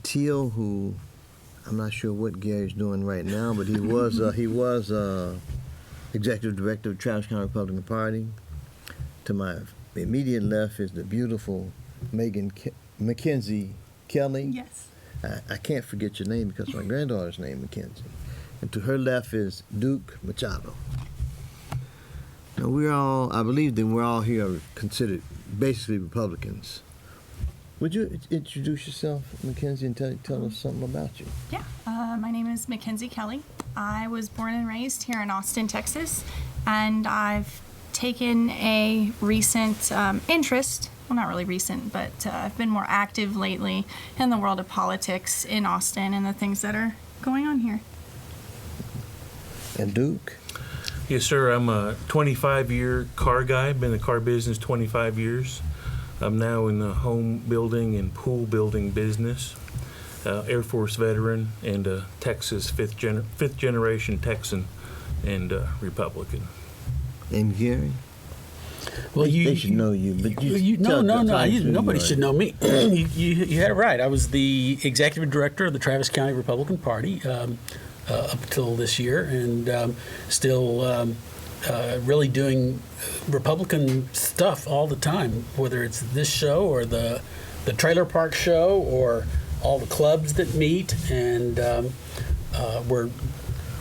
Teal, who I'm not sure what Gary's doing right now, but he was executive director of Travis County Republican Party. To my immediate left is the beautiful Mackenzie Kelly. Yes. I can't forget your name because my granddaughter's name Mackenzie. And to her left is Duke Machado. Now I believe that we're all here considered basically Republicans. Would you introduce yourself, Mackenzie, and tell us something about you? Yeah, my name is Mackenzie Kelly. I was born and raised here in Austin, Texas, and I've taken a recent interest, well, not really recent, but I've been more active lately in the world of politics in Austin and the things that are going on here. And Duke? Yes, sir. I'm a 25-year car guy. Been in the car business 25 years. I'm now in the home building and pool building business. Air Force veteran and a Texas fifth generation Texan and Republican. And Gary? Well, They should know you, but no. Nobody should should know me. you had it right. I was the executive director of the Travis County Republican Party up until this year, and still really doing Republican stuff all the time, whether it's this show or the trailer park show or all the clubs that meet, and we're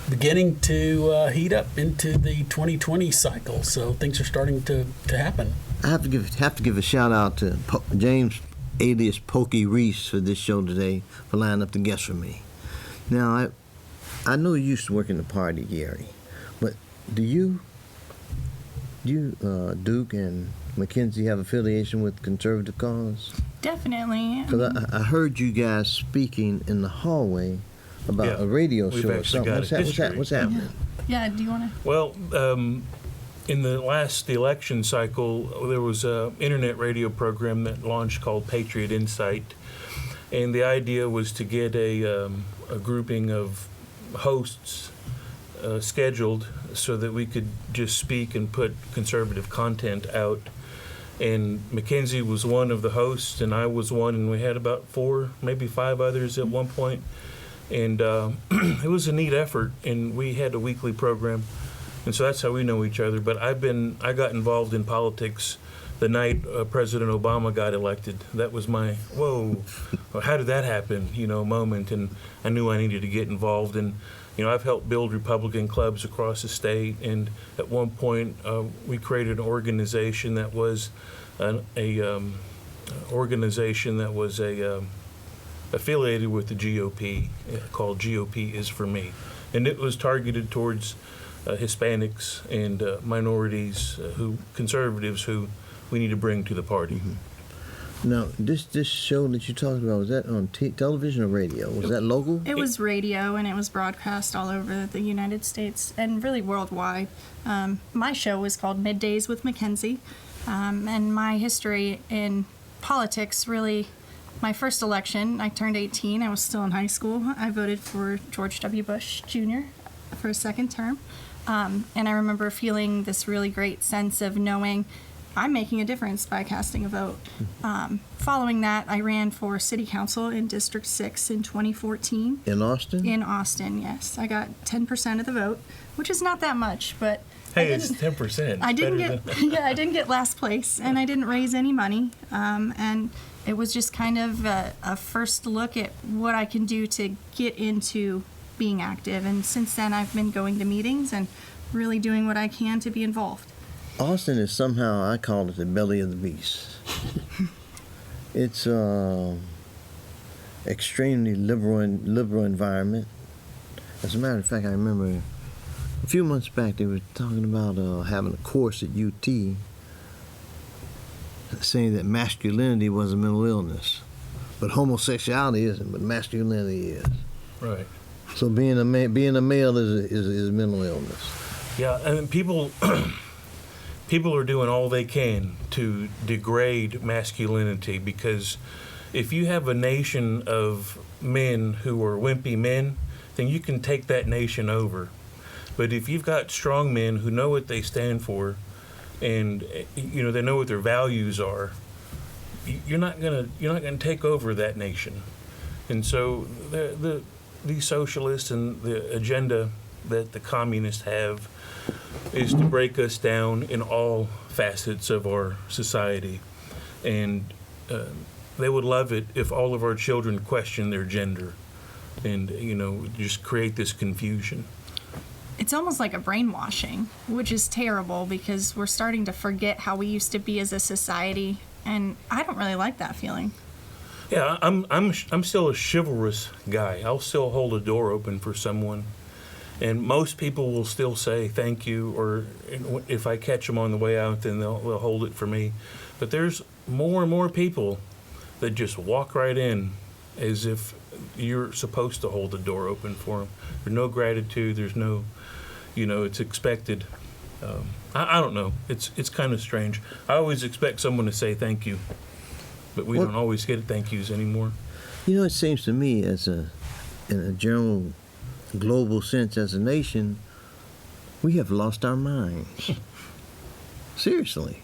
beginning to heat up into the 2020 cycle. So things are starting to happen. I have to give a shout out to James alias Pokey Reese for this show today for lining up the guests for me. Now I know you used to work in the party, Gary, but do you Duke and Mackenzie have affiliation with conservative cause? Definitely. Because I heard you guys speaking in the hallway about a radio We've show or actually something. got What's happening? Yeah, do you want to? Well, in the last election cycle, there was an internet radio program that launched called Patriot Insight, and the idea was to get a grouping of hosts scheduled so that we could just speak and put conservative content out. And Mackenzie was one of the hosts, and I was one, and we had about 4, maybe 5 others at one point. And it was a neat effort, and we had a weekly program, and so that's how we know each other. But I got involved in politics the night President Obama got elected. That was my whoa, how did that happen? Moment, and I knew I needed to get involved. And I've helped build Republican clubs across the state, and at one point we created an organization that was affiliated with the GOP, called GOP is for Me, and it was targeted towards Hispanics and minorities, conservatives who we need to bring to the party. Mm-hmm. Now, this show that you talked about, was that on television or radio? Was that local? It was radio, and it was broadcast all over the United States and really worldwide. My show was called Middays with Mackenzie, and my history in politics really. My first election, I turned 18. I was still in high school. I voted for George W. Bush Jr. for a second term. And I remember feeling this really great sense of knowing I'm making a difference by casting a vote. Following that, I ran for city council in District 6 in 2014. In Austin? In Austin, yes. I got 10% of the vote, which is not that much, but Hey, it's 10%. I didn't get last place, and I didn't raise any money. And it was just kind of a first look at what I can do to get into being active. And since then, I've been going to meetings and really doing what I can to be involved. Austin is somehow, I call it the belly of the beast. It's extremely liberal environment. As a matter of fact, I remember a few months back they were talking about having a course at UT saying that masculinity was a mental illness, but homosexuality isn't, but masculinity is. Right. So being a male is a mental illness. Yeah, and people are doing all they can to degrade masculinity, because if you have a nation of men who are wimpy men, then you can take that nation over. But if you've got strong men who know what they stand for, and they know what their values are, you're not gonna take over that nation. And so these socialists and the agenda that the communists have is to break us down in all facets of our society. And they would love it if all of our children question their gender and, just create this confusion. It's almost like a brainwashing, which is terrible because we're starting to forget how we used to be as a society, and I don't really like that feeling. Yeah, I'm still a chivalrous guy. I'll still hold a door open for someone, and most people will still say thank you, or if I catch them on the way out, then they'll hold it for me. But there's more and more people that just walk right in as if you're supposed to hold the door open for them. There's no gratitude. There's no, it's expected. I don't know. It's kind of strange. I always expect someone to say thank you, but we don't always get thank yous anymore. It seems to me in a general global sense as a nation, we have lost our minds. Seriously.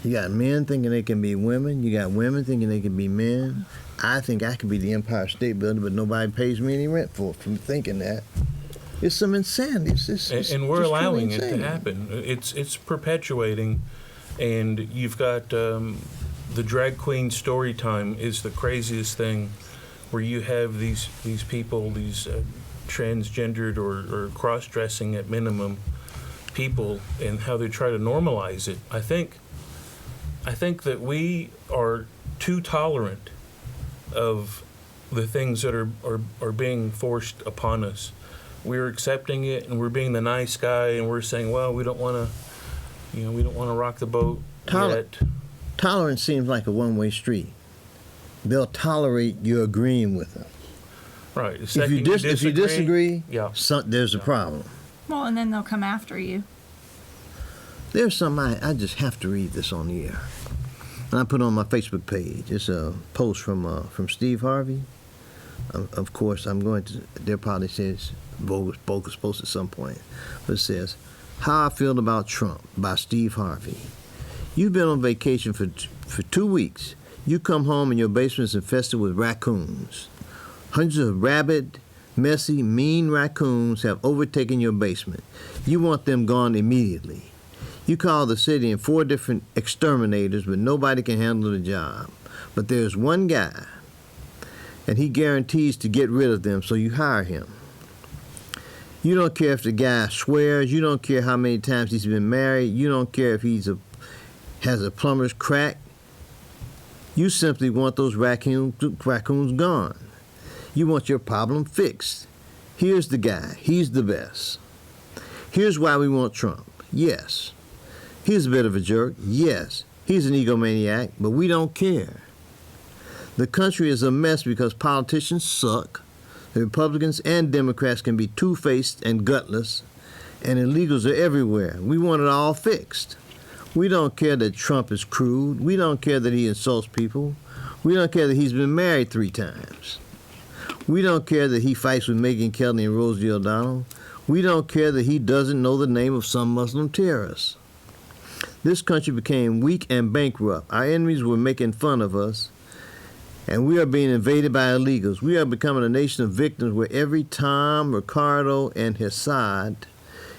You got men thinking they can be women. You got women thinking they can be men. I think I could be the Empire State Building, but nobody pays me any rent for thinking that. It's some insanity. And we're just allowing truly it to insane. happen. It's perpetuating, and you've got the drag queen story time is the craziest thing, where you have these people, these transgendered or cross-dressing at minimum people, and how they try to normalize it. I think that we are too tolerant of the things that are being forced upon us. We're accepting it, and we're being the nice guy, and we're saying, well, we don't want to rock the boat yet. Tolerance seems like a one-way street. They'll tolerate you agreeing with them. Right. If you disagree, yeah. there's a problem. Well, and then they'll come after you. There's something I just have to read this on the air. And I put it on my Facebook page. It's a post from Steve Harvey. Of course, they'll probably say it's bogus post at some point. But it says, "How I Feel About Trump" by Steve Harvey. You've been on vacation for 2 weeks. You come home and your basement is infested with raccoons. Hundreds of rabid, messy, mean raccoons have overtaken your basement. You want them gone immediately. You call the city and 4 different exterminators, but nobody can handle the job. But there's one guy, and he guarantees to get rid of them, so you hire him. You don't care if the guy swears. You don't care how many times he's been married. You don't care if has a plumber's crack. You simply want those raccoons gone. You want your problem fixed. Here's the guy. He's the best. Here's why we want Trump. Yes. He's a bit of a jerk. Yes. He's an egomaniac, but we don't care. The country is a mess because politicians suck. The Republicans and Democrats can be two-faced and gutless, and illegals are everywhere. We want it all fixed. We don't care that Trump is crude. We don't care that he insults people. We don't care that he's been married 3 times. We don't care that he fights with Megyn Kelly and Rosie O'Donnell. We don't care that he doesn't know the name of some Muslim terrorists. This country became weak and bankrupt. Our enemies were making fun of us, and we are being invaded by illegals. We are becoming a nation of victims where every Tom, Ricardo, and Hassad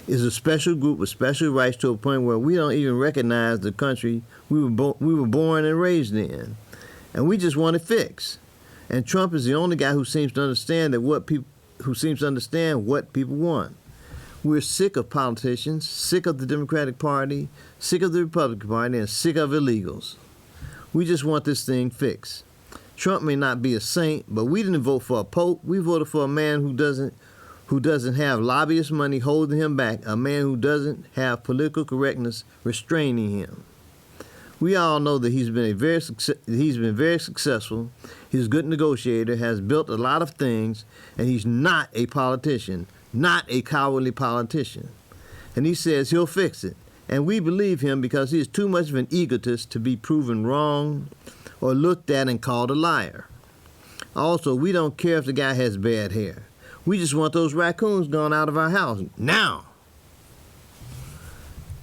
is a special group with special rights to a point where we don't even recognize the country we were born and raised in. And we just want it fixed. And Trump is the only guy who seems to understand what people want. We're sick of politicians, sick of the Democratic Party, sick of the Republican Party, and sick of illegals. We just want this thing fixed. Trump may not be a saint, but we didn't vote for a pope. We voted for a man who doesn't have lobbyist money holding him back, a man who doesn't have political correctness restraining him. We all know that he's been very successful. He's a good negotiator, has built a lot of things, and he's not a politician, not a cowardly politician. And he says he'll fix it. And we believe him because he is too much of an egotist to be proven wrong or looked at and called a liar. Also, we don't care if the guy has bad hair. We just want those raccoons gone out of our house now.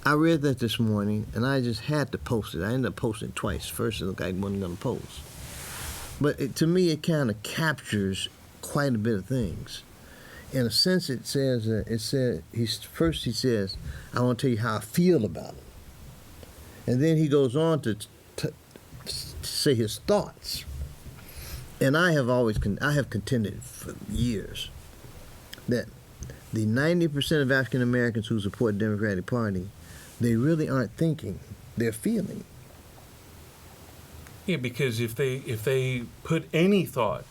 I read that this morning, and I just had to post it. I ended up posting it twice. First, it looked like I wasn't going to post. But to me, it kind of captures quite a bit of things. In a sense, he says, I want to tell you how I feel about it. And then he goes on to say his thoughts. And I have contended for years that the 90% of African Americans who support the Democratic Party, they really aren't thinking, they're feeling. Yeah, because if they put any thought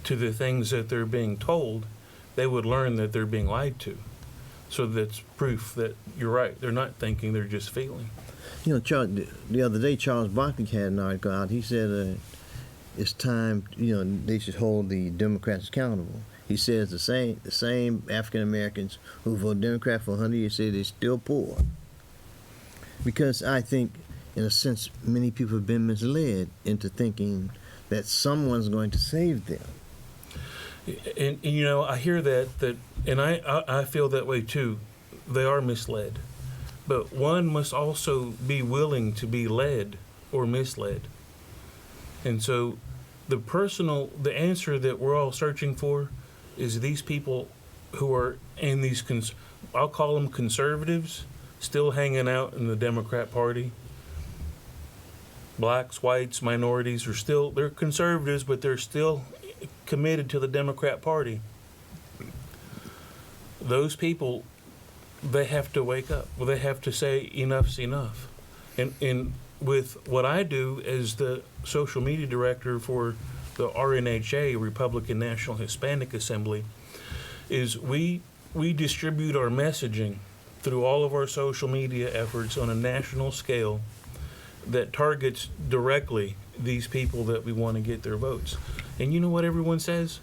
to the things that they're being told, they would learn that they're being lied to. So that's proof that you're right. They're not thinking, they're just feeling. You know, the other day, Charles Barkley had an article out. He said it's time, they should hold the Democrats accountable. He says the same African Americans who voted Democrat for 100 years say they're still poor. Because I think, in a sense, many people have been misled into thinking that someone's going to save them. And I hear that, and I feel that way too. They are misled. but one must also be willing to be led or misled. And so the answer that we're all searching for is these people who are in these, I'll call them conservatives, still hanging out in the Democrat Party. Blacks, whites, minorities they're conservatives, but they're still committed to the Democrat Party. Those people, they have to wake up. Well, they have to say enough's enough. And with what I do as the social media director for the RNHA, Republican National Hispanic Assembly, is we distribute our messaging through all of our social media efforts on a national scale that targets directly these people that we want to get their votes. And you know what everyone says?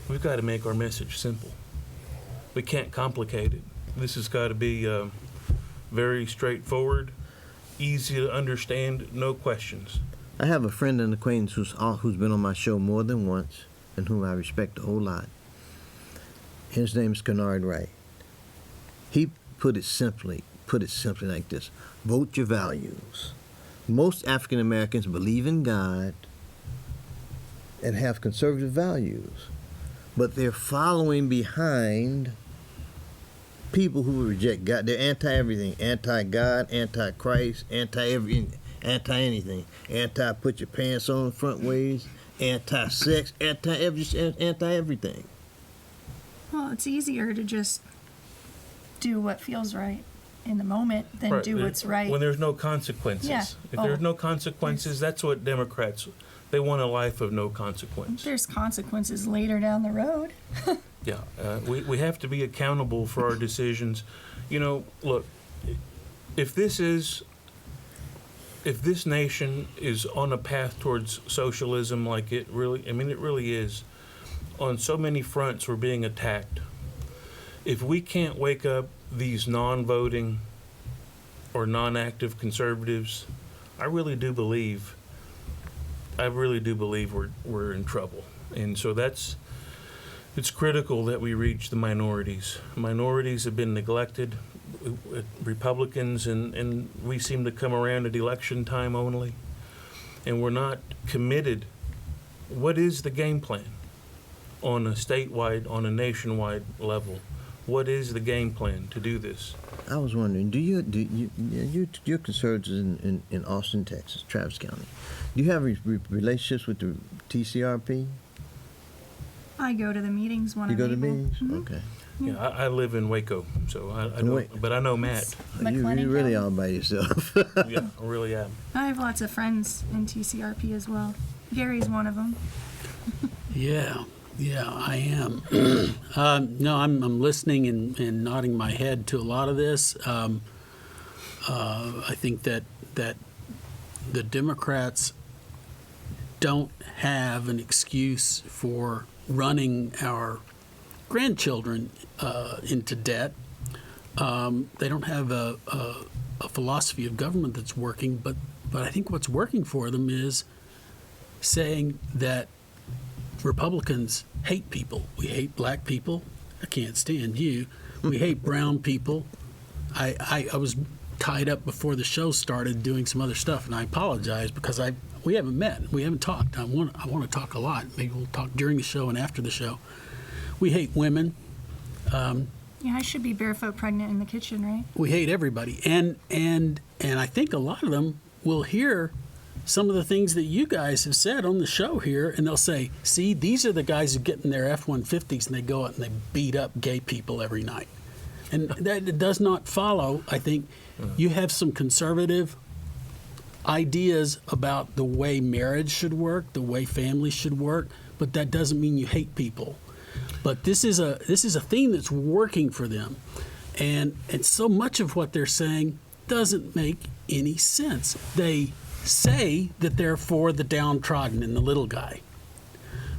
We've got to make our message simple. We can't complicate it. This has got to be very straightforward, easy to understand, no questions. I have a friend and acquaintance who's been on my show more than once and whom I respect a whole lot. His name is Kennard Wright. He put it simply like this: vote your values. Most African Americans believe in God and have conservative values, but they're following behind people who reject God. They're anti-everything: anti-God, anti-Christ, anti-everything, anti-anything, anti-put your pants on front ways, anti-sex, anti-everything. Well, it's easier to just do what feels right in the moment than Right. do what's right. When there's no consequences. Yeah. If there's no consequences, that's what Democrats, they want a life of no consequence. There's consequences later down the road. Yeah, we have to be accountable for our decisions. You know, look, if this nation is on a path towards socialism like it really is, on so many fronts we're being attacked. If we can't wake up these non-voting or non-active conservatives, I really do believe we're in trouble. And so it's critical that we reach the minorities. Minorities have been neglected, Republicans, and we seem to come around at election time only, and we're not committed. What is the game plan on a statewide, on a nationwide level? What is the game plan to do this? I was wondering, you're conservatives in Austin, Texas, Travis County. Do you have relationships with the TCRP? I go to the meetings when You I'm go to able. meetings? Mhm. Okay. Yeah, I live in Waco, so I know, but I know Matt. You McLennan really County. all by yourself. Yeah, I really am. I have lots of friends in TCRP as well. Gary's one of them. Yeah, I am. No, I'm listening and nodding my head to a lot of this. I think that the Democrats don't have an excuse for running our grandchildren into debt. They don't have a philosophy of government that's working, but I think what's working for them is saying that Republicans hate people. We hate black people. I can't stand you. We hate brown people. I was tied up before the show started doing some other stuff, and I apologize because we haven't met. We haven't talked. I want to talk a lot. Maybe we'll talk during the show and after the show. We hate women. Yeah, I should be barefoot pregnant in the kitchen, right? We hate everybody, and I think a lot of them will hear some of the things that you guys have said on the show here, and they'll say, "See, these are the guys who get in their F-150s and they go out and they beat up gay people every night," and that does not follow. I think you have some conservative ideas about the way marriage should work, the way families should work, but that doesn't mean you hate people. But this is a theme that's working for them, and so much of what they're saying doesn't make any sense. They say that they're for the downtrodden and the little guy,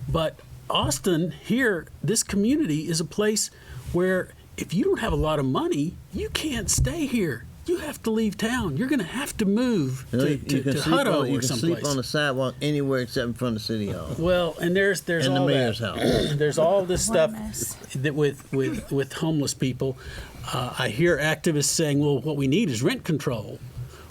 but Austin here, this community is a place where if you don't have a lot of money, you can't stay here. You have to leave town. You're going to have to move to Hutto You or can someplace. sleep on the sidewalk anywhere except in front of City Hall. Well, and there's And the all mayor's that. house. There's all this What a stuff mess. that with homeless people. I hear activists saying, well, what we need is rent control.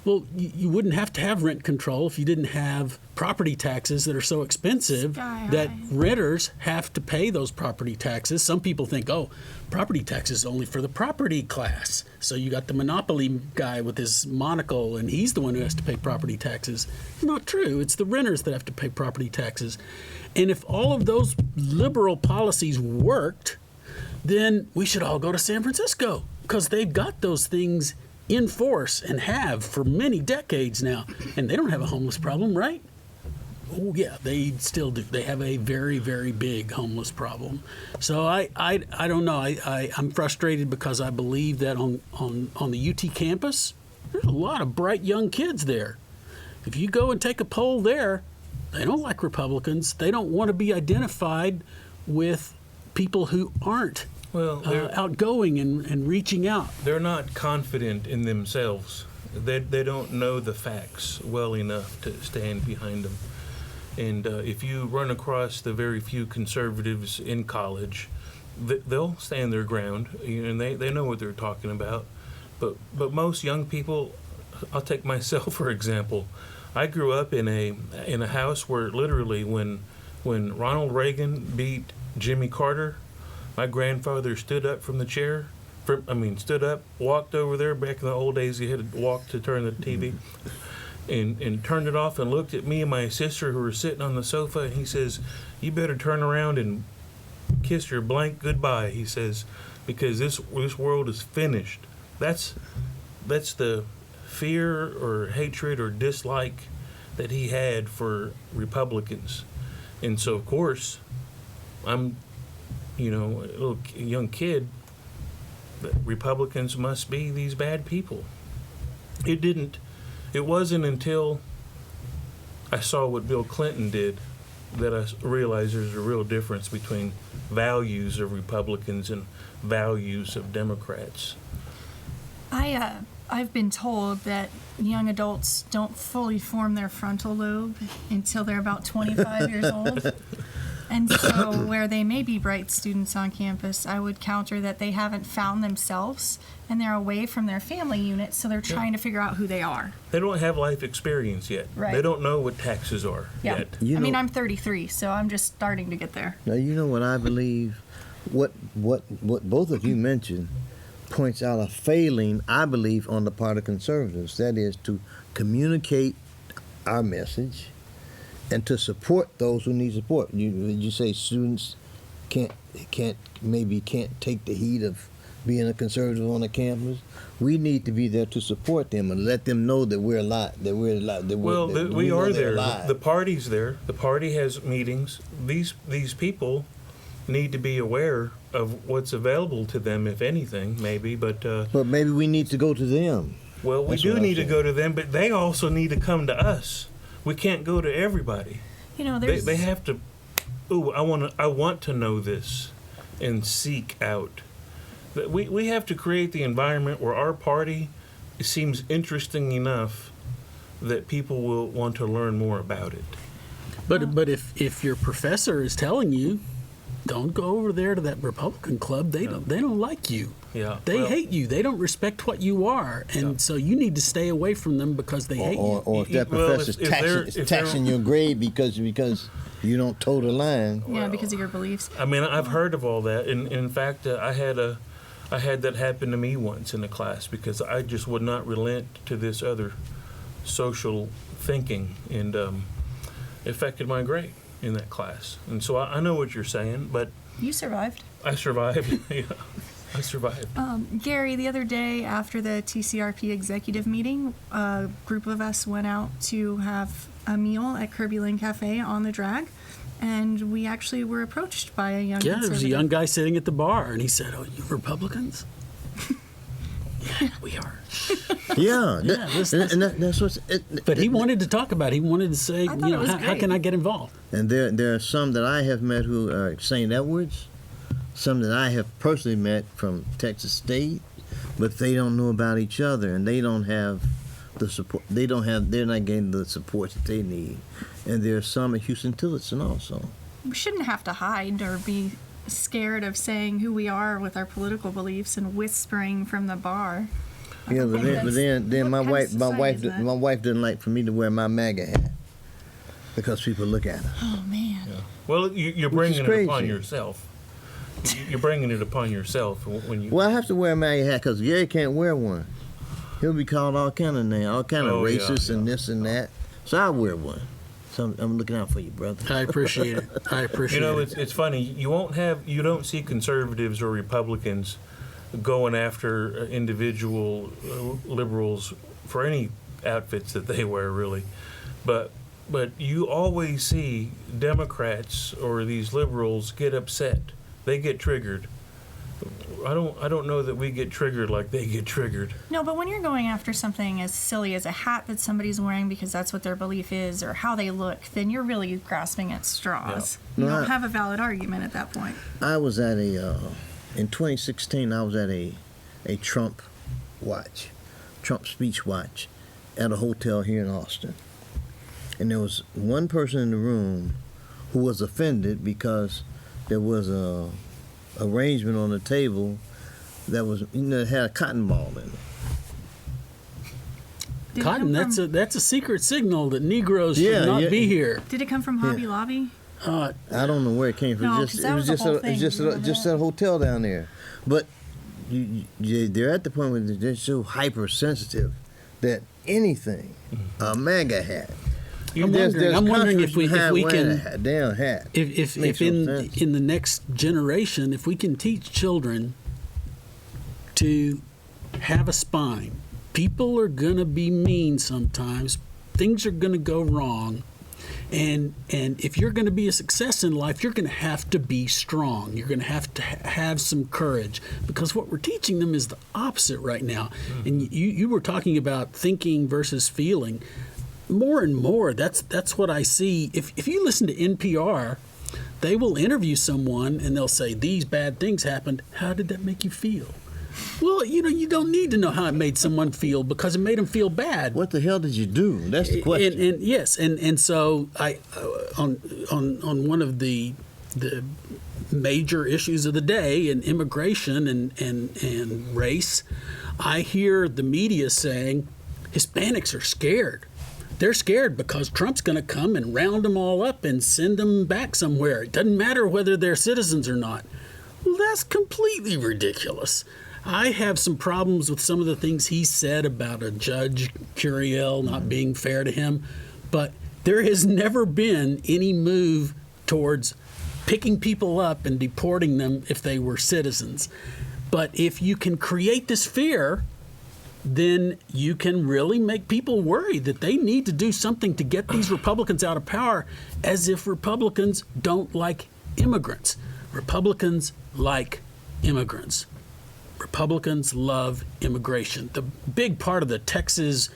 Well, you wouldn't have to have rent control if you didn't have property taxes that are so expensive Sky that high. renters have to pay those property taxes. Some people think, oh, property taxes is only for the property class. So you got the monopoly guy with his monocle, and he's the one who has to pay property taxes. Not true. It's the renters that have to pay property taxes. And if all of those liberal policies worked, then we should all go to San Francisco because they've got those things in force and have for many decades now. And they don't have a homeless problem, right? Oh, yeah, they still do. They have a very, very big homeless problem. So I don't know. I'm frustrated because I believe that on the UT campus, there's a lot of bright young kids there. If you go and take a poll there, they don't like Republicans. They don't want to be identified with people who aren't outgoing and reaching out. They're not confident in themselves. They don't know the facts well enough to stand behind them. And if you run across the very few conservatives in college, they'll stand their ground, and they know what they're talking about. But most young people, I'll take myself for example. I grew up in a house where literally when Ronald Reagan beat Jimmy Carter, my grandfather stood up from the chair. Stood up, walked over there. Back in the old days, he had to walk to turn the TV, and turned it off and looked at me and my sister who were sitting on the sofa. And he says, "You better turn around and kiss your blank goodbye." He says, "Because this world is finished." That's the fear or hatred or dislike that he had for Republicans. And so, of course, I'm, a little young kid, that Republicans must be these bad people. It wasn't until I saw what Bill Clinton did that I realized there's a real difference between values of Republicans and values of Democrats. I've been told that young adults don't fully form their frontal lobe until they're about 25 years old. And so where they may be bright students on campus, I would counter that they haven't found themselves and they're away from their family unit, so they're trying to figure out who they are. They don't have life experience yet. Right. They don't know what taxes are yet. I'm 33, so I'm just starting to get there. Now, you know what I believe? What both of you mentioned points out a failing, I believe, on the part of conservatives. That is to communicate our message and to support those who need support. You say students can't take the heat of being a conservative on the campus. We need to be there to support them and let them know that we're alive. We are there. The party's there. The party has meetings. These people need to be aware of what's available to them, if anything, maybe. But maybe we need to go to them. Well, we do need to go to them, but they also need to come to us. We can't go to everybody. They have to. I want to know this, and seek out. We have to create the environment where our party seems interesting enough that people will want to learn more about it. But if your professor is telling you, don't go over there to that Republican club. They don't like you. Yeah. They hate you. They don't respect what you are, and so you need to stay away from them because they hate you. Or if that professor's taxing your grade because you don't toe the line. Yeah, because of your beliefs. I've heard of all that, and in fact, I had that happen to me once in a class because I just would not relent to this other social thinking, and affected my grade in that class. And so I know what you're saying, but You survived. I survived. Yeah, I survived. Gary, the other day after the TCRP executive meeting, a group of us went out to have a meal at Kirby Lane Cafe on the drag, and we actually were approached by a young conservative. There was a young guy sitting at the bar, and he said, "Oh, you Republicans?" Yeah, we are. That's what's. But he wanted to talk about it. He wanted to say, how can I get involved? And there are some that I have met who are St. Edwards, some that I have personally met from Texas State, but they don't know about each other, and they don't have the support. They're not getting the support that they need. And there are some at Houston Tillotson also. We shouldn't have to hide or be scared of saying who we are with our political beliefs and whispering from the bar. Yeah, but then my What kind of wife society is that? didn't like for me to wear my MAGA hat because people look at her. Oh man. Well, you're Which is bringing it upon crazy. yourself. You're bringing it upon yourself when you. Well, I have to wear a MAGA hat because Gary can't wear one. He'll be called all kind of names, all kind of Oh, yeah, racist and yeah. this and that. So I wear one. So I'm looking out for you, brother. I appreciate it. I appreciate You know, it. it's funny. You don't see conservatives or Republicans going after individual liberals for any outfits that they wear, really. But you always see Democrats or these liberals get upset. They get triggered. I don't know that we get triggered like they get triggered. No, but when you're going after something as silly as a hat that somebody's wearing because that's what their belief is or how they look, then you're really grasping at straws. Yeah. You No, don't have a valid argument at that point. I was at in 2016, I was at a Trump speech watch at a hotel here in Austin. And there was one person in the room who was offended because there was a arrangement on the table that was, had a cotton ball in it. Did it Cotton, come from- that's a secret signal that Negroes should Yeah, not yeah. be here. Did it come from Hobby Lobby? I don't know where it came from. No, Just 'cause it that was was just the whole a thing. it's just You remember just that? a hotel down there. But they're at the point where they're so hypersensitive that anything, a MAGA hat. I'm wondering if we can a damn hat. if Makes no in sense. the next generation, if we can teach children to have a spine. People are going to be mean sometimes. Things are going to go wrong. And if you're going to be a success in life, you're going to have to be strong. You're going to have some courage, because what we're teaching them is the opposite right now. And you were talking about thinking versus feeling. More and more, that's what I see. If you listen to NPR, they will interview someone and they'll say, these bad things happened. How did that make you feel? Well, you don't need to know how it made someone feel, because it made them feel bad. What the hell did you do? That's the question. And yes, and so I on one of the major issues of the day, in immigration and race, I hear the media saying Hispanics are scared. They're scared because Trump's going to come and round them all up and send them back somewhere. It doesn't matter whether they're citizens or not. Well, that's completely ridiculous. I have some problems with some of the things he said about a Judge Curiel not being fair to him, but there has never been any move towards picking people up and deporting them if they were citizens. But if you can create this fear, then you can really make people worry that they need to do something to get these Republicans out of power, as if Republicans don't like immigrants. Republicans like immigrants. Republicans love immigration. The big part of the Texas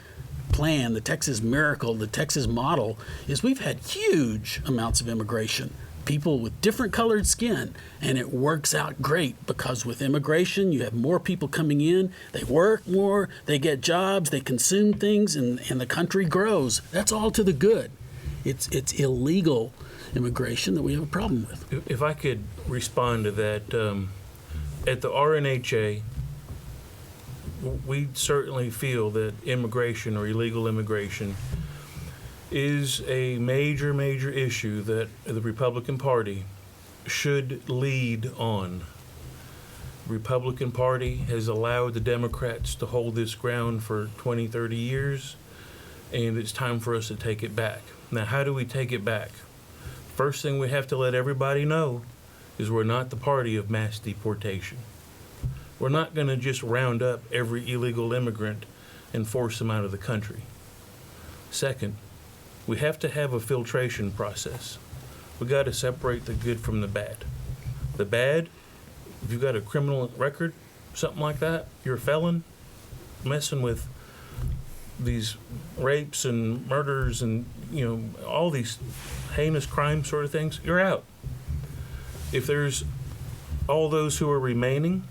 plan, the Texas miracle, the Texas model is we've had huge amounts of immigration. People with different colored skin, and it works out great, because with immigration you have more people coming in, they work more, they get jobs, they consume things, and the country grows. That's all to the good. It's illegal immigration that we have a problem with. If I could respond to that, at the RNHA, we certainly feel that immigration or illegal immigration is a major, major issue that the Republican Party should lead on. The Republican Party has allowed the Democrats to hold this ground for 20, 30 years, and it's time for us to take it back. Now, how do we take it back? First thing we have to let everybody know is we're not the party of mass deportation. We're not going to just round up every illegal immigrant and force them out of the country. Second, we have to have a filtration process. We got to separate the good from the bad. The bad, if you've got a criminal record, something like that, you're a felon, messing with these rapes and murders and all these heinous crime sort of things, you're out. If there's all those who are remaining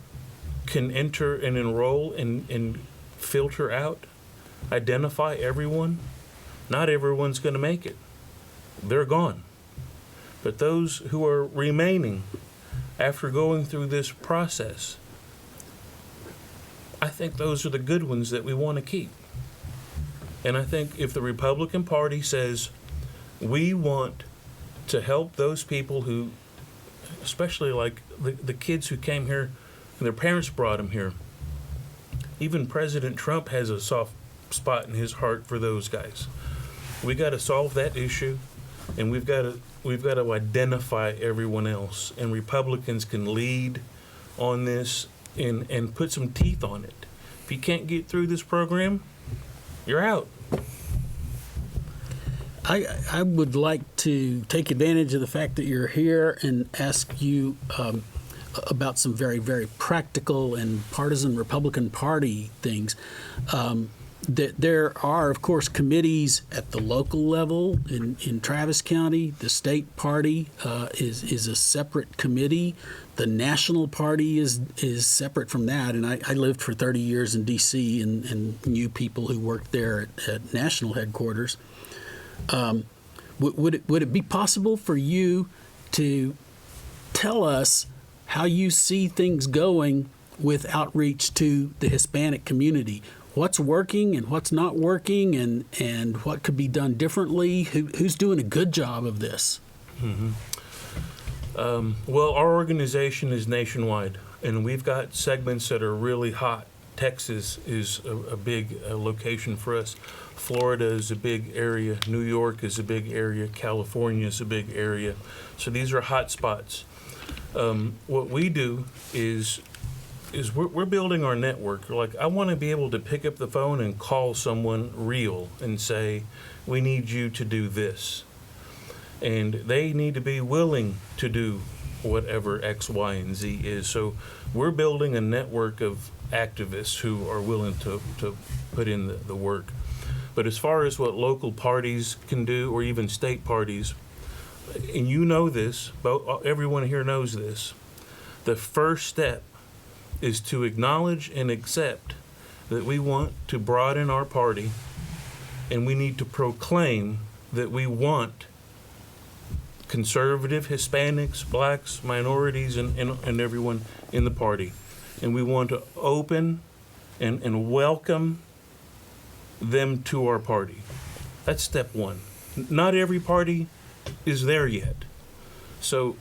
can enter and enroll and filter out, identify everyone, not everyone's going to make it. They're gone. But those who are remaining, after going through this process, I think those are the good ones that we want to keep. And I think if the Republican Party says we want to help those people who, especially like the kids who came here and their parents brought them here, even President Trump has a soft spot in his heart for those guys. We got to solve that issue, and we've got to identify everyone else. And Republicans can lead on this and put some teeth on it. If you can't get through this program, you're out. I would like to take advantage of the fact that you're here and ask you about some very, very practical and partisan Republican Party things. There are, of course, committees at the local level in Travis County. The state party is a separate committee. The national party is separate from that. And I lived for 30 years in D.C. and knew people who worked there at national headquarters. Would it be possible for you to tell us how you see things going with outreach to the Hispanic community? What's working and what's not working, and what could be done differently? Who's doing a good job of this? Mm-hmm. Well, our organization is nationwide, and we've got segments that are really hot. Texas is a big location for us. Florida is a big area. New York is a big area. California is a big area. So these are hot spots. What we do is we're building our network. Like, I want to be able to pick up the phone and call someone real and say, we need you to do this. And they need to be willing to do whatever X, Y, and Z is. So we're building a network of activists who are willing to put in the work. But as far as what local parties can do, or even state parties, and you know this, but everyone here knows this, the first step is to acknowledge and accept that we want to broaden our party, and we need to proclaim that we want conservative Hispanics, blacks, minorities, and everyone in the party. And we want to open and welcome them to our party. That's step one. Not every party is there yet. So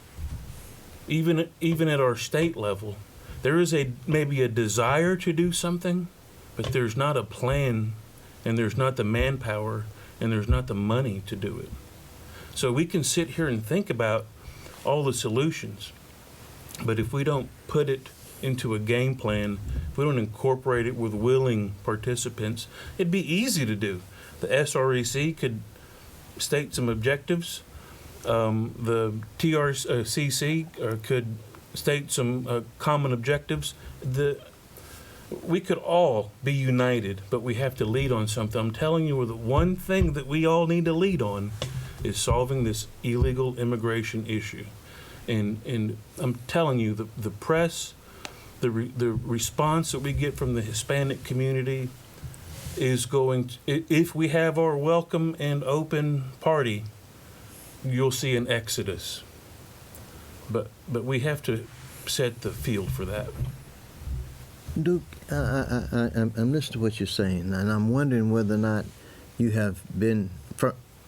even at our state level, there is maybe a desire to do something, but there's not a plan, and there's not the manpower, and there's not the money to do it. So we can sit here and think about all the solutions, but if we don't put it into a game plan, if we don't incorporate it with willing participants, it'd be easy to do. The SREC could state some objectives. The TRCC could state some common objectives. We could all be united, but we have to lead on something. I'm telling you, the one thing that we all need to lead on is solving this illegal immigration issue. And I'm telling you, the press, the response that we get from the Hispanic community is going to, if we have our welcome and open party, you'll see an exodus. But we have to set the field for that. Duke, I'm listening to what you're saying, and I'm wondering whether or not you have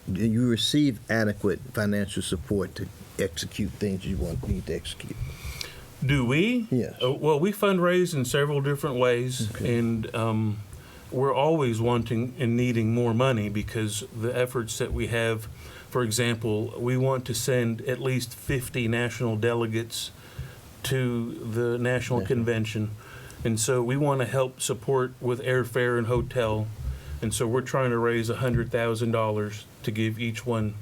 you receive adequate financial support to execute things you need to execute. Do we? Yes. Well, we fundraise in several different ways, okay. And we're always wanting and needing more money because the efforts that we have, for example, we want to send at least 50 national delegates to the national convention. And so we want to help support with airfare and hotel. And so we're trying to raise $100,000 to give each one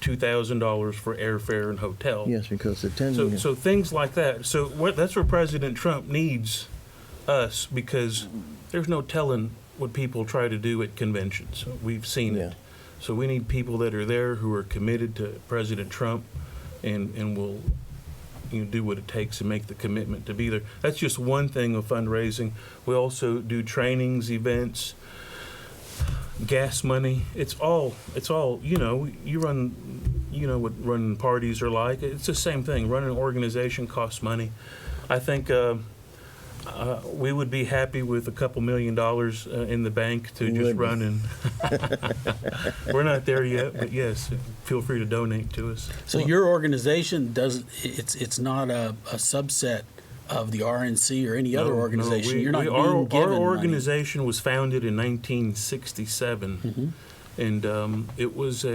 $2,000 for airfare and hotel. Yes, because attending. So things like that. So that's where President Trump needs us, because there's no telling what people try to do at conventions. We've seen it. So we need people that are there who are committed to President Trump and will do what it takes to make the commitment to be there. That's just one thing of fundraising. We also do trainings, events, gas money. It's all, you run you know what running parties are like. It's the same thing. Running an organization costs money. I think we would be happy with a couple $1 million in the bank to just run, and we're not there yet, but yes, feel free to donate to us. So your organization it's not a subset of the RNC or any other organization. You're not being given our money. organization was founded in 1967, Mm-hmm. and it was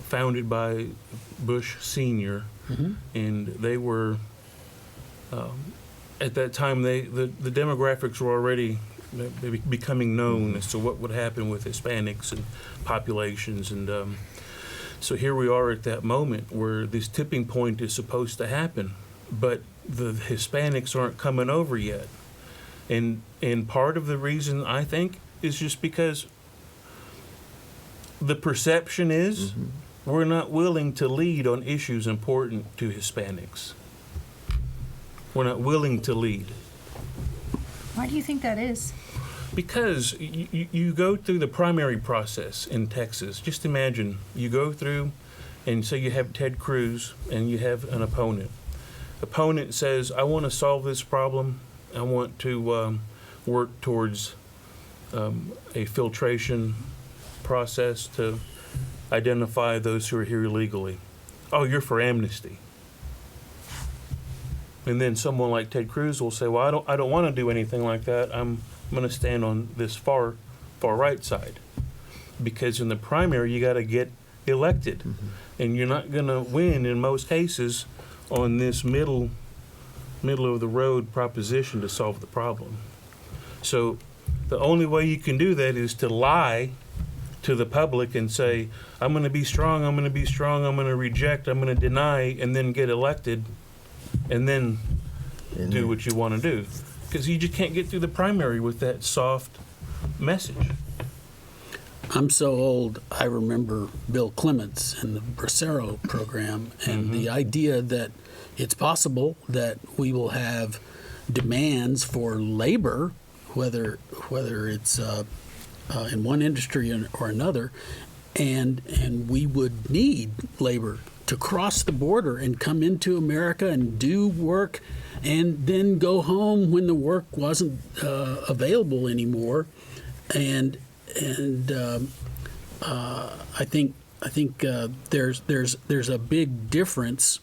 founded by Bush Sr., Mm-hmm. and they were at that time the demographics were already becoming known as to what would happen with Hispanics and populations, and so here we are at that moment where this tipping point is supposed to happen, but the Hispanics aren't coming over yet, and part of the reason I think is just because the perception is we're not willing to lead on issues important to Hispanics. We're not willing to lead. Why do you think that is? Because you go through the primary process in Texas. Just imagine you go through, and so you have Ted Cruz and you have an opponent. Opponent says, I want to solve this problem. I want to work towards a filtration process to identify those who are here illegally. Oh, you're for amnesty. And then someone like Ted Cruz will say, well, I don't want to do anything like that. I'm going to stand on this far right side. Because in the primary, you got to get elected. And you're not going to win in most cases on this middle of the road proposition to solve the problem. So the only way you can do that is to lie to the public and say, I'm going to be strong, I'm going to be strong, I'm going to reject, I'm going to deny, and then get elected, and then do what you want to do. Because you just can't get through the primary with that soft message. I'm so old, I remember Bill Clements and the Bracero program and the idea that it's possible that we will have demands for labor, whether it's in one industry or another, and we would need labor to cross the border and come into America and do work and then go home when the work wasn't available anymore. And I think there's a big difference.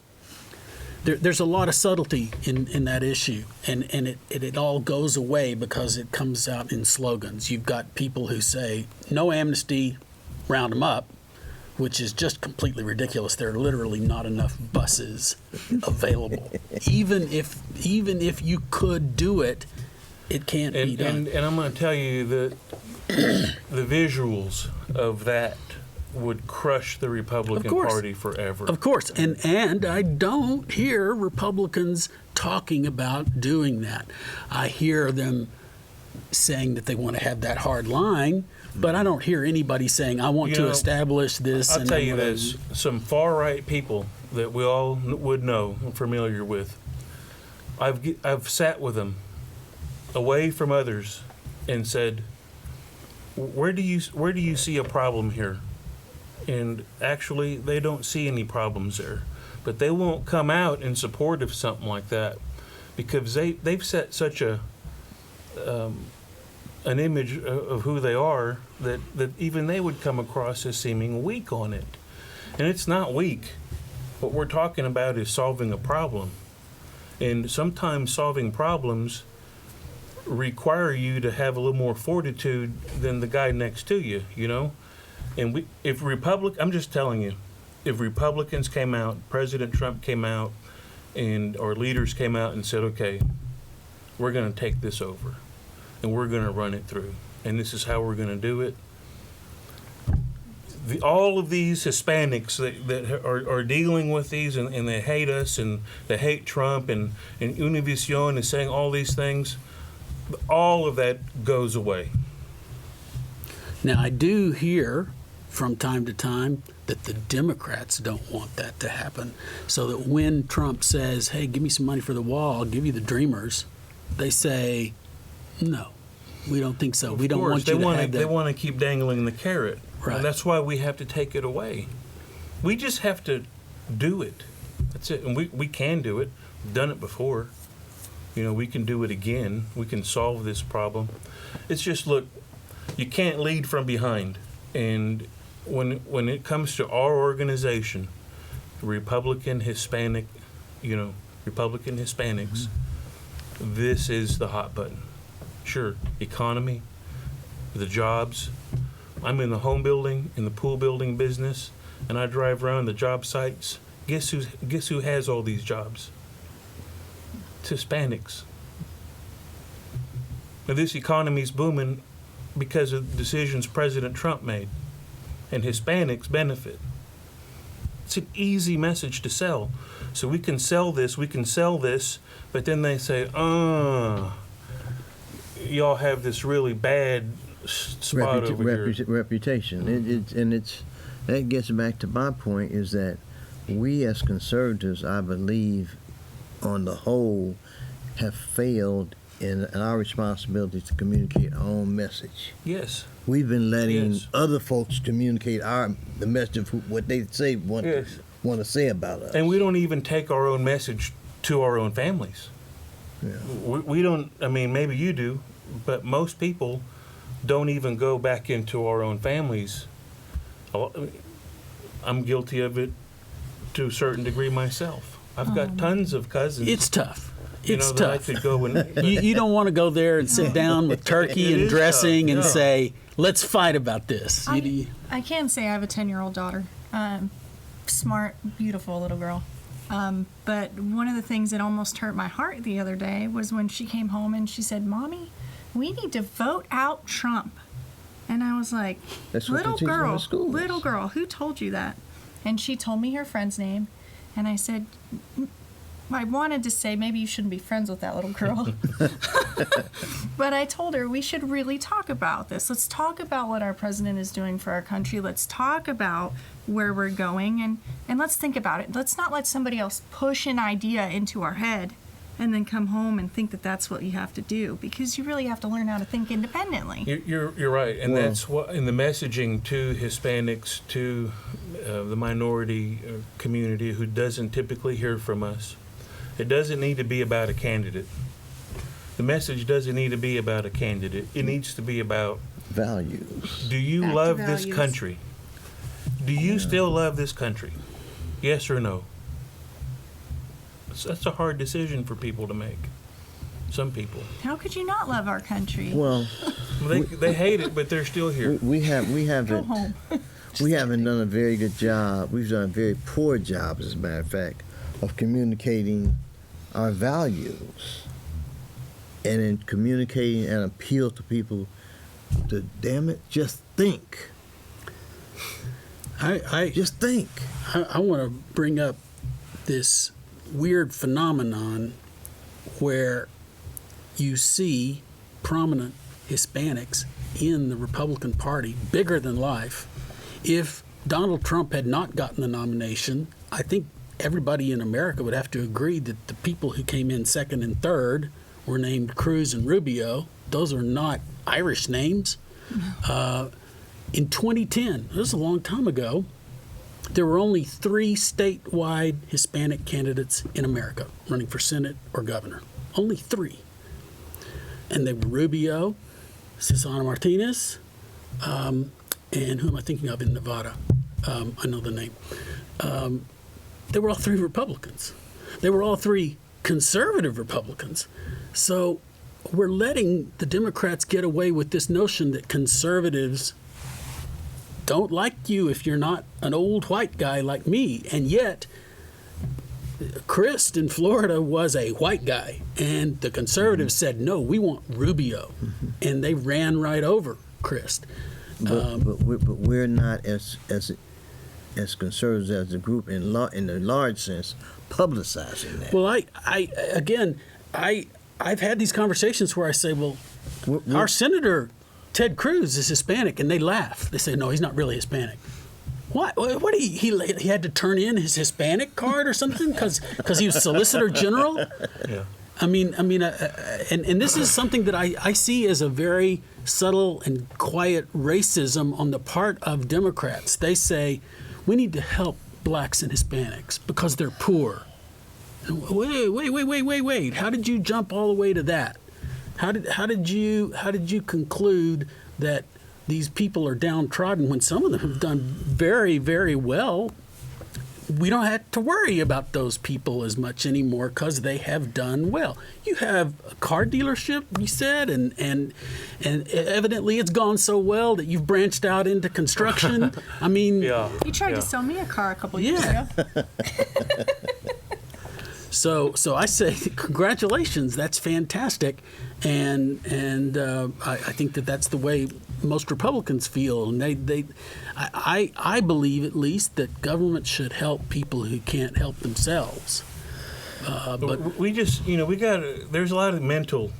There's a lot of subtlety in that issue, and it all goes away because it comes out in slogans. You've got people who say no amnesty, round them up, which is just completely ridiculous. There are literally not enough buses available. Even if you could do it, it can't be done. And I'm going to tell you that the visuals of that would crush the Republican Party forever. Of course. And I don't hear Republicans talking about doing that. I hear them saying that they want to have that hard line, but I don't hear anybody saying, I want to establish this. I'll tell you this, some far-right people that we all would know, familiar with, I've sat with them away from others and said, where do you see a problem here? And actually, they don't see any problems there. But they won't come out in support of something like that because they've set such an image of who they are that even they would come across as seeming weak on it. And it's not weak. What we're talking about is solving a problem. And sometimes solving problems require you to have a little more fortitude than the guy next to you, you know? And I'm just telling you, if Republicans came out, President Trump came out, and our leaders came out and said, okay, we're going to take this over, and we're going to run it through, and this is how we're going to do it. All of these Hispanics that are dealing with these, and they hate us, and they hate Trump, and Univision is saying all these things, all of that goes away. Now, I do hear from time to time that the Democrats don't want that to happen, so that when Trump says, hey, give me some money for the wall, I'll give you the Dreamers, they say, no, we don't think so. We don't want you to have that. They want to keep dangling the carrot. Right. And that's why we have to take it away. We just have to do it. That's it. And we can do it. We've done it before. You know, we can do it again. We can solve this problem. It's just, look, you can't lead from behind. And when it comes to our organization, Republican Hispanics, this is the hot button. Sure, economy, the jobs. I'm in the home building, in the pool building business, and I drive around the job sites. Guess who has all these jobs? It's Hispanics. Now, this economy's booming because of decisions President Trump made, and Hispanics benefit. It's an easy message to sell. So we can sell this, but then they say, y'all have this really bad spot over here. Reputation. That gets back to my point, is that we as conservatives, I believe, on the whole, have failed in our responsibility to communicate our own message. Yes. We've been letting other folks communicate the message of what they say want to say about us. And we don't even take our own message to our own families. Yeah. We don't, I mean, maybe you do, but most people don't even go back into our own families. I'm guilty of it to a certain degree myself. I've got tons of cousins. It's tough. It's tough. That I could go and You don't want to go there and sit down with turkey and dressing and say, let's fight about this. I can say I have a 10-year-old daughter. Smart, beautiful little girl. But one of the things that almost hurt my heart the other day was when she came home and she said, "Mommy, we need to vote out Trump." And I was like, little girl, who told you that? And she told me her friend's name. And I said, I wanted to say maybe you shouldn't be friends with that little girl. But I told her we should really talk about this. Let's talk about what our president is doing for our country. Let's talk about where we're going, and let's think about it. Let's not let somebody else push an idea into our head and then come home and think that that's what you have to do, because you really have to learn how to think independently. You're right, and that's what in the messaging to Hispanics, to the minority community who doesn't typically hear from us. It doesn't need to be about a candidate. The message doesn't need to be about a candidate. It needs to be about values. Do you love this country? Do you still love this country? Yes or no? That's a hard decision for people to make. Some people. How could you not love our country? Well, they hate it, but they're still here. We haven't. Go home. We haven't done a very good job. We've done a very poor job, as a matter of fact, of communicating our values and in communicating and appeal to people to, damn it, just think. Just think. I want to bring up this weird phenomenon where you see prominent Hispanics in the Republican Party, bigger than life. If Donald Trump had not gotten the nomination, I think everybody in America would have to agree that the people who came in second and third were named Cruz and Rubio. Those are not Irish names. In 2010, this is a long time ago, there were only 3 statewide Hispanic candidates in America running for Senate or governor. Only 3. And they were Rubio, Susana Martinez, and who am I thinking of in Nevada? I know the name. They were all 3 Republicans. They were all 3 conservative Republicans. So we're letting the Democrats get away with this notion that conservatives don't like you if you're not an old white guy like me. And yet, Crist in Florida was a white guy, and the conservatives said, no, we want Rubio. And they ran right over Crist. But we're not as conservatives as a group in the large sense publicizing that. Well, I've had these conversations where I say, well, our Senator Ted Cruz is Hispanic, and they laugh. They say, no, he's not really Hispanic. What he had to turn in his Hispanic card or something because he was Solicitor General? Yeah. I mean, and this is something that I see as a very subtle and quiet racism on the part of Democrats. They say we need to help blacks and Hispanics because they're poor. Wait. How did you jump all the way to that? How did you conclude that these people are downtrodden when some of them have done very, very well? We don't have to worry about those people as much anymore because they have done well. You have a car dealership, you said, and evidently it's gone so well that you've branched out into construction. I mean, Yeah. You tried to sell me a car a couple years ago. So I say congratulations. That's fantastic, and I think that's the way most Republicans feel. And I believe at least that government should help people who can't help themselves. But we just, there's a lot of mental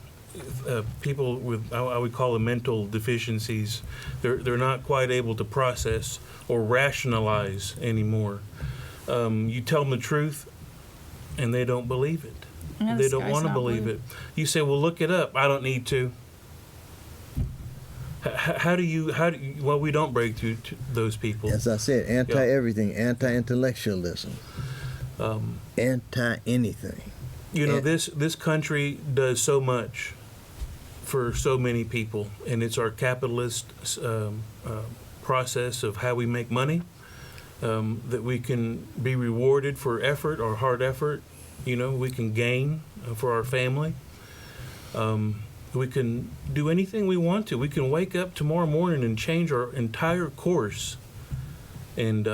people with, I would call them mental deficiencies. They're not quite able to process or rationalize anymore. You tell them the truth, and they don't believe it. Yeah, They the don't sky's want to not believe blue. it. You say, well, look it up. I don't need to. How do you, well, we don't break through to those people. As I said, anti-everything, anti-intellectualism, anti-anything. This country does so much for so many people, and it's our capitalist process of how we make money, that we can be rewarded for effort or hard effort. We can gain for our family. We can do anything we want to. We can wake up tomorrow morning and change our entire course. And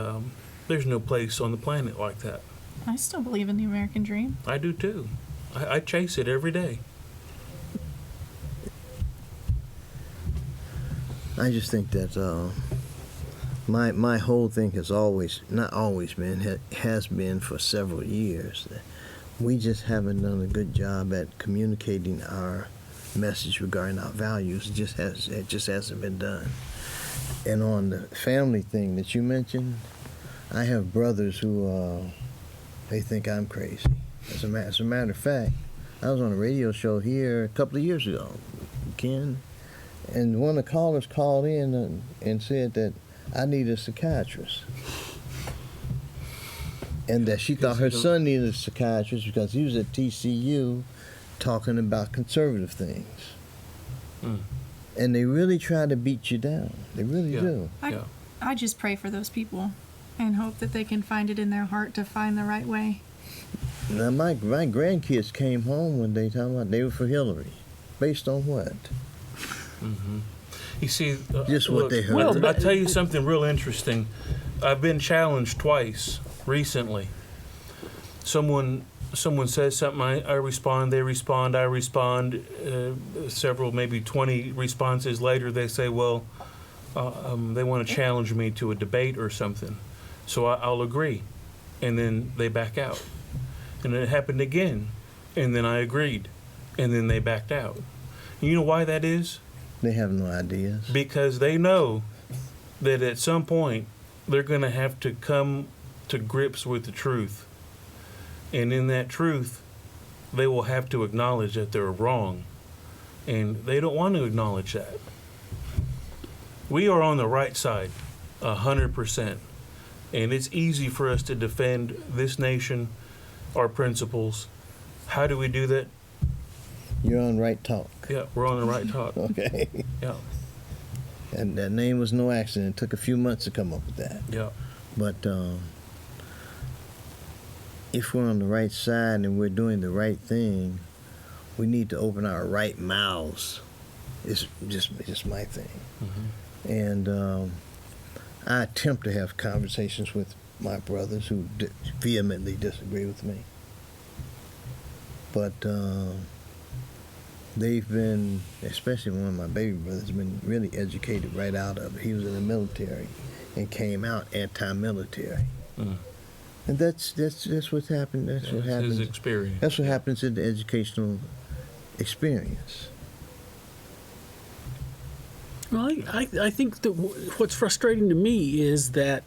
there's no place on the planet like that. I still believe in the American dream. I do too. I chase it every day. I just think that my whole thing has always, not always been, has been for several years, that we just haven't done a good job at communicating our message regarding our values. It just hasn't been done. And on the family thing that you mentioned, I have brothers who they think I'm crazy. As a matter of fact, I was on a radio show here a couple of years ago, Ken, and one of the callers called in and said that I need a psychiatrist. And that she thought her son needed a psychiatrist because he was at TCU talking about conservative things. And they really try to beat you down. They really do. I just pray for those people and hope that they can find it in their heart to find the right way. Now, my grandkids came home one day talking about they were for Hillary. Based on what? Mm-hmm. You see, Just what they heard. Well, I'll tell you something real interesting. I've been challenged twice recently. Someone says something, I respond, they respond, I respond. Several, maybe 20 responses later, they say, well, they want to challenge me to a debate or something. So I'll agree. And then they back out. And it happened again. And then I agreed. And then they backed out. You know why that is? They have no ideas. Because they know that at some point they're going to have to come to grips with the truth. And in that truth, they will have to acknowledge that they're wrong. And they don't want to acknowledge that. We are on the right side, 100%. And it's easy for us to defend this nation, our principles. How do we do that? You're on right talk. Yeah, we're on the right talk. Okay. Yeah, And that name was no accident. It took a few months to come up with that. yeah. But if we're on the right side and we're doing the right thing, we need to open our right mouths. It's just my thing. Mm-hmm. And I attempt to have conversations with my brothers who vehemently disagree with me. But they've been, especially one of my baby brothers, been really educated right out of it. He was in the military and came out anti-military. Mm. And that's what's happened. That's what happens. His experience. That's what happens in the educational experience. Well, I think that what's frustrating to me is that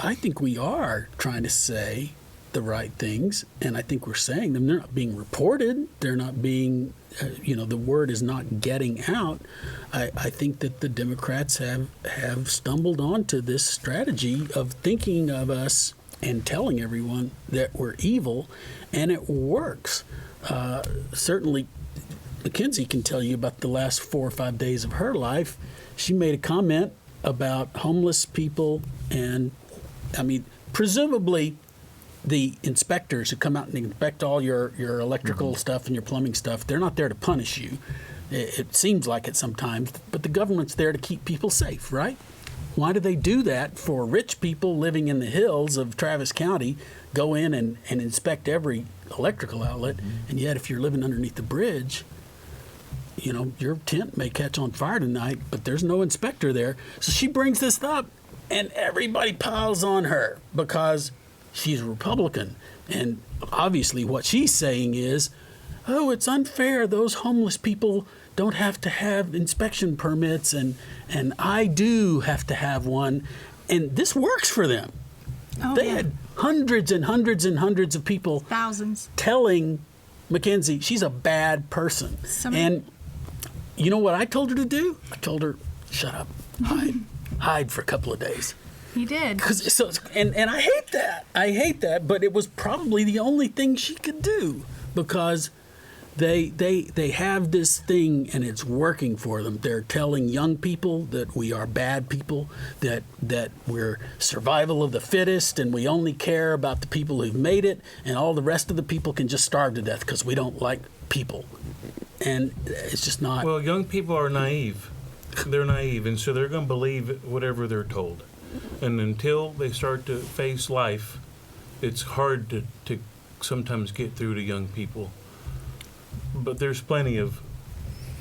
I think we are trying to say the right things, and I think we're saying them. They're not being reported. They're not being, the word is not getting out. I think that the Democrats have stumbled onto this strategy of thinking of us and telling everyone that we're evil, and it works. Certainly, Mackenzie can tell you about the last 4 or 5 days of her life. She made a comment about homeless people, and presumably the inspectors who come out and inspect all your electrical stuff and your plumbing stuff, they're not there to punish you. It seems like it sometimes, but the government's there to keep people safe, right? Why do they do that for rich people living in the hills of Travis County, go in and inspect every electrical outlet, and yet if you're living underneath the bridge, your tent may catch on fire tonight, but there's no inspector there. So she brings this up, and everybody piles on her because she's a Republican. And obviously what she's saying is, oh, it's unfair. Those homeless people don't have to have inspection permits, and I do have to have one. And this works for them. They had hundreds and hundreds and hundreds of people. Thousands. Telling Mackenzie she's a bad person. And you know what I told her to do? I told her, shut up, hide for a couple of days. He did. And I hate that. I hate that, but it was probably the only thing she could do because they have this thing and it's working for them. They're telling young people that we are bad people, that we're survival of the fittest, and we only care about the people who've made it, and all the rest of the people can just starve to death because we don't like people. And it's just not. Well, young people are naive. They're naive, and so they're going to believe whatever they're told. And until they start to face life, it's hard to sometimes get through to young people. But there's plenty of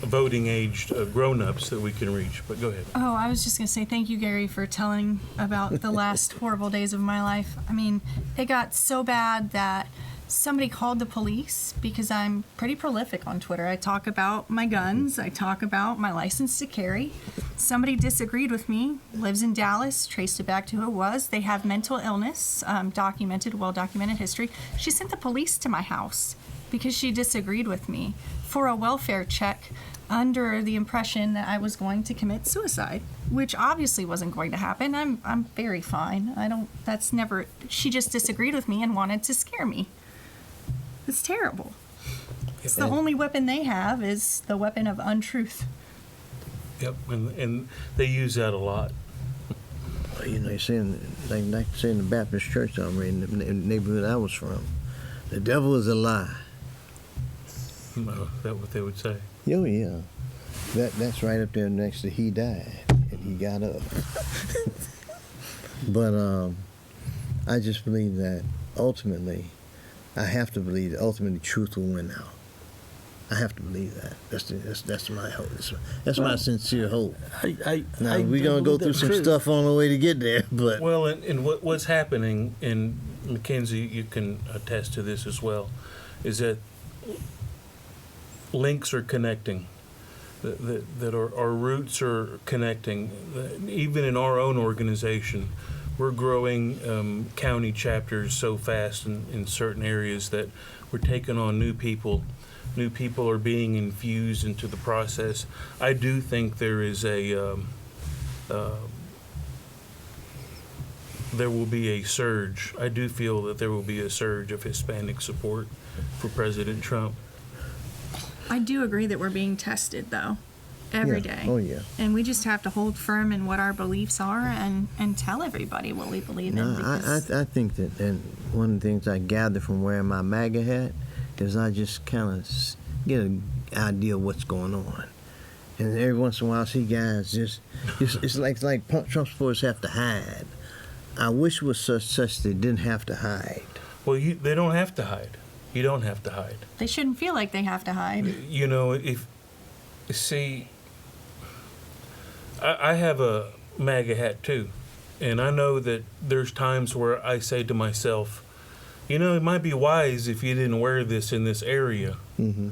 voting-aged grown-ups that we can reach. But go ahead. Oh, I was just going to say thank you, Gary, for telling about the last horrible days of my life. I mean, it got so bad that somebody called the police because I'm pretty prolific on Twitter. I talk about my guns. I talk about my license to carry. Somebody disagreed with me, lives in Dallas, traced it back to who it was. They have mental illness, well-documented history. She sent the police to my house because she disagreed with me for a welfare check under the impression that I was going to commit suicide, which obviously wasn't going to happen. I'm very fine. She just disagreed with me and wanted to scare me. It's terrible. It's the only weapon they have is the weapon of untruth. Yep, and they use that a lot. Well, you're saying, like saying the Baptist church I'm in the neighborhood I was from, the devil is a lie. No, that's what they would say. Oh, yeah. That's right up there next to he died and he got up. But I just believe that ultimately, I have to believe that ultimately truth will win out. I have to believe that. That's my hope. That's my sincere hope. Now we're gonna go through some stuff on the way to get there, but and what's happening, and Mackenzie, you can attest to this as well, is that links are connecting. That our roots are connecting. Even in our own organization, we're growing county chapters so fast in certain areas that we're taking on new people. New people are being infused into the process. I do think there is there will be a surge. I do feel that there will be a surge of Hispanic support for President Trump. I do agree that we're being tested, though, every day. Oh, yeah. And we just have to hold firm in what our beliefs are and tell everybody what we believe in. I think that, and one of the things I gather from wearing my MAGA hat is I just kind of get an idea of what's going on. And every once in a while I see guys it's like Trump supporters have to hide. I wish it was such they didn't have to hide. Well, they don't have to hide. You don't have to hide. They shouldn't feel like they have to hide. You know, I have a MAGA hat too. And I know that there's times where I say to myself, it might be wise if you didn't wear this in this area. Mm-hmm.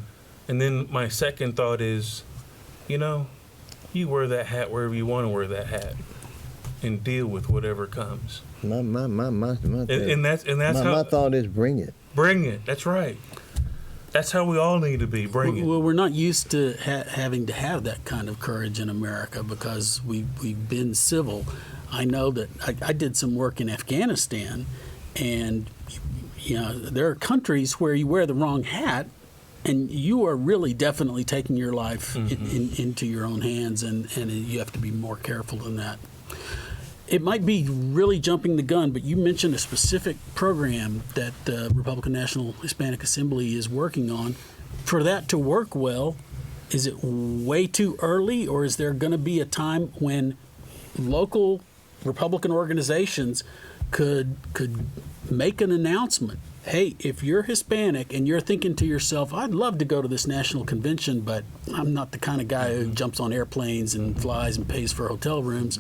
And then my second thought is, you wear that hat wherever you want to wear that hat. and deal with whatever comes. My And that's how. my thought is bring it. Bring it. That's right. That's how we all need to be. Bring it. Well, we're not used to having to have that kind of courage in America because we've been civil. I know that I did some work in Afghanistan, and there are countries where you wear the wrong hat, and you are really definitely taking your life into your own hands, and you have to be more careful than that. It might be really jumping the gun, but you mentioned a specific program that the Republican National Hispanic Assembly is working on. For that to work well, is it way too early, or is there going to be a time when local Republican organizations could make an announcement? Hey, if you're Hispanic and you're thinking to yourself, I'd love to go to this national convention, but I'm not the kind of guy who jumps on airplanes and flies and pays for hotel rooms.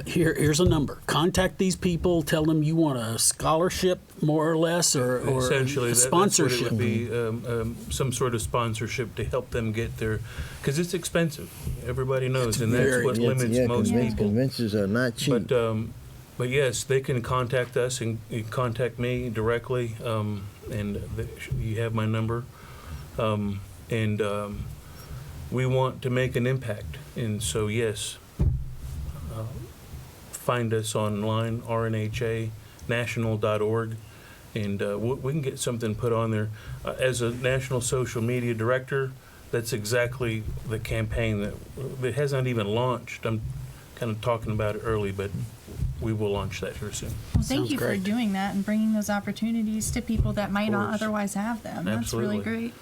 Here's a number. Contact these people. Tell them you want a scholarship, more or less, or Essentially, a sponsorship. That's what it would be, some sort of sponsorship to help them get there, because it's expensive. Everybody knows, and that's what limits most people. Conventions are not cheap. But yes, they can contact us and contact me directly, and you have my number, and we want to make an impact, and so yes. Find us online, rnhanational.org, and we can get something put on there. As a national social media director, that's exactly the campaign that has not even launched. I'm kind of talking about it early, but we will launch that here soon. Well, thank Sounds you great. for doing that and bringing those opportunities to people that might not course. otherwise have them. Absolutely. That's really great.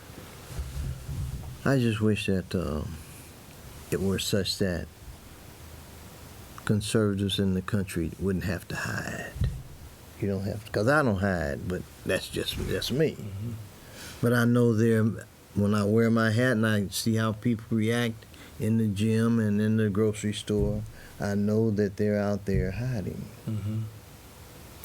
I just wish that it were such that conservatives in the country wouldn't have to hide. You don't have to, because I don't hide, but that's just me. Mm-hmm. But I know when I wear my hat and I see how people react in the gym and in the grocery store, I know that they're out there hiding. Mm-hmm.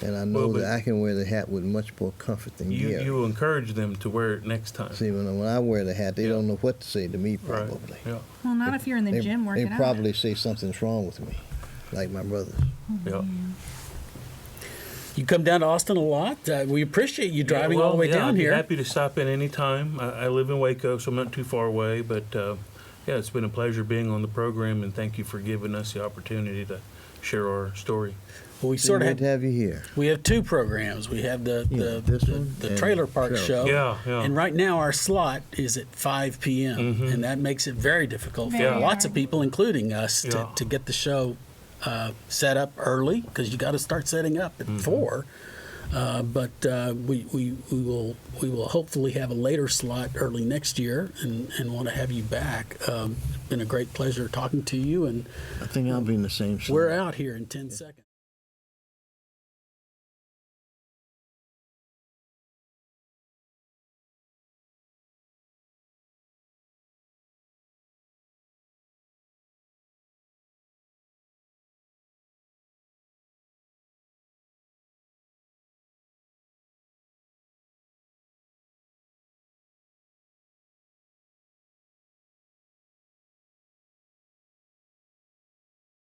And I know Well, that I can wear the hat with much more comfort than Gary. You encourage them to wear it next time. See, when I wear the hat, they don't know what to say to me, Right. probably. Yeah. Well, not if you're in the gym working They out. probably say something's wrong with me, like my brothers. Yeah. You come down to Austin a lot. We appreciate you driving all the way down I'd be here. happy to stop in any time. I live in Waco, so I'm not too far away. But yeah, it's been a pleasure being on the program, and thank you for giving us the opportunity to share our story. Well, we It's sort of good to have, have you here. we have two programs. We have this one the and Trailer Park Trailer. Show. Yeah, yeah. And right now our slot is at 5 p.m. Mhm. And that makes it very difficult for Very lots hard. of people, including us, Yeah. to get the show set up early, because you got to start setting up at 4. But we will hopefully have a later slot early next year, and want to have you back. It's been a great pleasure talking to you, and I think I'll be in the same slot. we're out here in 10 seconds.